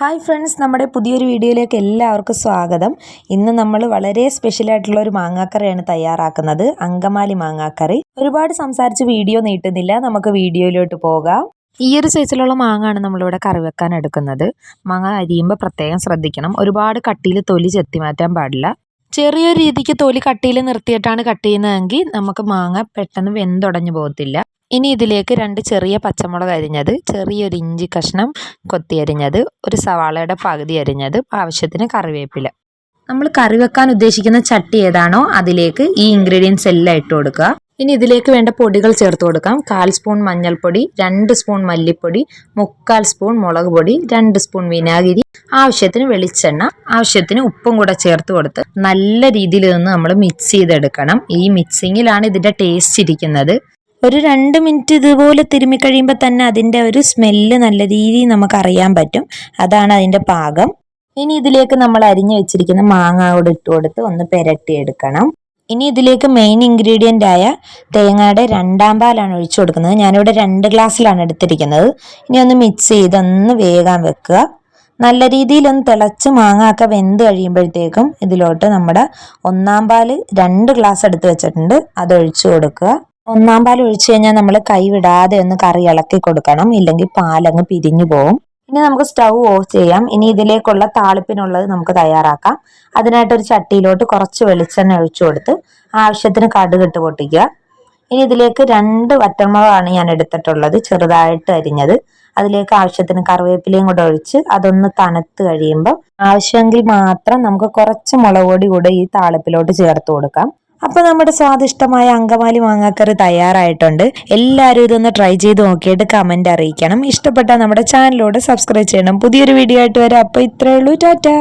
Hi friends, നമ്മുടെ പുതിയൊരു വീഡിയോയിലേക്ക് എല്ലാവർക്കും സ്വാഗതം. ഇന്ന് നമ്മൾ വളരെ സ്പെഷ്യലായിട്ടുള്ള ഒരു മാങ്ങാക്കറിയാണ് തയ്യാറാക്കുന്നത്. അങ്കമാലി മാങ്ങാക്കറി. ഒരുപാട് സംസാരിച്ച് വീഡിയോ നീട്ടുന്നില്ല, നമുക്ക് വീഡിയോയിലോട്ട് പോകാം. ഈ ഒരു സൈസിലുള്ള മാങ്ങയാണ് നമ്മളിവിടെ കറി വെക്കാൻ എടുക്കുന്നത്. മാങ്ങ അരിയുമ്പോൾ പ്രത്യേകം ശ്രദ്ധിക്കണം. ഒരുപാട് കട്ടിയിൽ തൊലി ചെത്തി മാറ്റാൻ പാടില്ല. ചെറിയൊരു രീതിക്ക് തൊലി കട്ടിയിൽ നിർത്തിയിട്ടാണ് കട്ട് ചെയ്യുന്നതെങ്കിൽ നമുക്ക് മാങ്ങ പെട്ടെന്ന് വെന്തുടഞ്ഞു പോകത്തില്ല. ഇനി ഇതിലേക്ക് 2 ചെറിയ പച്ചമുളക് അരിഞ്ഞത്, ചെറിയൊരു ഇഞ്ചി കഷ്ണം കൊത്തി അരിഞ്ഞത്, ഒരു സവാളയുടെ പകുതി അരിഞ്ഞത്, ആവശ്യത്തിന് കറിവേപ്പില. നമ്മൾ കറി വെക്കാൻ ഉദ്ദേശിക്കുന്ന ചട്ടി ഏതാണോ അതിലേക്ക് ഈ ഇൻഗ്രീഡിയൻസ് എല്ലാം ഇട്ട് കൊടുക്കുക. ഇനി ഇതിലേക്ക് വേണ്ട പൊടികൾ ചേർത്ത് കൊടുക്കാം. 1/4 സ്പൂൺ മഞ്ഞൾപ്പൊടി, 2 സ്പൂൺ മല്ലിപ്പൊടി, 3/4 സ്പൂൺ മുളക് പൊടി, 2 സ്പൂൺ വിനാഗിരി, ആവശ്യത്തിന് വെളിച്ചെണ്ണ, ആവശ്യത്തിന് ഉപ്പും കൂടെ ചേർത്ത് കൊടുത്ത് നല്ല രീതിയിൽ നിന്ന് നമ്മൾ മിക്സ് ചെയ്തെടുക്കണം. ഈ മിക്സിങ്ങിലാണ് ഇതിൻ്റെ ടേസ്റ്റ് ഇരിക്കുന്നത്. ഒരു 2 മിനിറ്റ് ഇതുപോലെ തിരുമ്മി കഴിയുമ്പോൾ തന്നെ അതിൻ്റെ ഒരു സ്മെല്ല് നല്ല രീതിയിൽ നമുക്കറിയാൻ പറ്റും. അതാണ് അതിൻ്റെ പാകം. ഇനി ഇതിലേക്ക് നമ്മൾ അരിഞ്ഞു വെച്ചിരിക്കുന്ന മാങ്ങ കൂടെ ഇട്ട് കൊടുത്ത് ഒന്ന് പുരട്ടിയെടുക്കണം. ഇനി ഇതിലേക്ക് മെയിൻ ഇൻഗ്രീഡിയൻ്റ് ആയ തേങ്ങയുടെ 2ാം പാലാണ് ഒഴിച്ചു കൊടുക്കുന്നത്. ഞാനിവിടെ 2 ഗ്ലാസ്സിലാണ് എടുത്തിരിക്കുന്നത്. ഇനി ഒന്ന് മിക്സ് ചെയ്ത് ഒന്ന് വേകാൻ വെക്കുക. നല്ല രീതിയിലൊന്ന് തിളച്ച് മാങ്ങ ഒക്കെ വെന്ത് കഴിയുമ്പോഴത്തേക്കും ഇതിലോട്ട് നമ്മുടെ 1ാം പാല് 2 ഗ്ലാസ് എടുത്ത് വെച്ചിട്ടുണ്ട്, അത് ഒഴിച്ചു കൊടുക്കുക. 1ാം പാൽ ഒഴിച്ചു കഴിഞ്ഞാൽ നമ്മൾ കൈ വിടാതെ ഒന്ന് കറി ഇളക്കി കൊടുക്കണം, ഇല്ലെങ്കിൽ പാലങ്ങ് പിരിഞ്ഞു പോകും. ഇനി നമുക്ക് സ്റ്റൗ ഓഫ് ചെയ്യാം. ഇനി ഇതിലേക്കുള്ള താളിപ്പിനുള്ളത് നമുക്ക് തയ്യാറാക്കാം. അതിനായിട്ടൊരു ചട്ടിയിലോട്ട് കുറച്ച് വെളിച്ചെണ്ണ ഒഴിച്ചു കൊടുത്ത് ആവശ്യത്തിന് കടുക് ഇട്ട് പൊട്ടിക്കുക. ഇനി ഇതിലേക്ക് 2 വറ്റൽമുളകാണ് ഞാൻ എടുത്തിട്ടുള്ളത്, ചെറുതായിട്ട് അരിഞ്ഞത്. അതിലേക്ക് ആവശ്യത്തിന് കറിവേപ്പിലയും കൂടെ ഒഴിച്ച് അതൊന്ന് തണുത്ത് കഴിയുമ്പോൾ ആവശ്യമെങ്കിൽ മാത്രം നമുക്ക് കുറച്ച് മുളക് പൊടി കൂടെ ഈ താളിപ്പിലോട്ട് ചേർത്ത് കൊടുക്കാം. അപ്പോൾ നമ്മുടെ സ്വാദിഷ്ടമായ അങ്കമാലി മാങ്ങാക്കറി തയ്യാറായിട്ടുണ്ട്. എല്ലാവരും ഇതൊന്ന് ട്രൈ ചെയ്ത് നോക്കിയിട്ട് കമന്റ് അറിയിക്കണം. ഇഷ്ടപ്പെട്ടാൽ നമ്മുടെ ചാനലിലൂടെ സബ്സ്ക്രൈബ് ചെയ്യണം. പുതിയൊരു വീഡിയോ ആയിട്ട് വരാം. അപ്പോൾ ഇത്രയേ ഉള്ളൂ. ടാറ്റാ.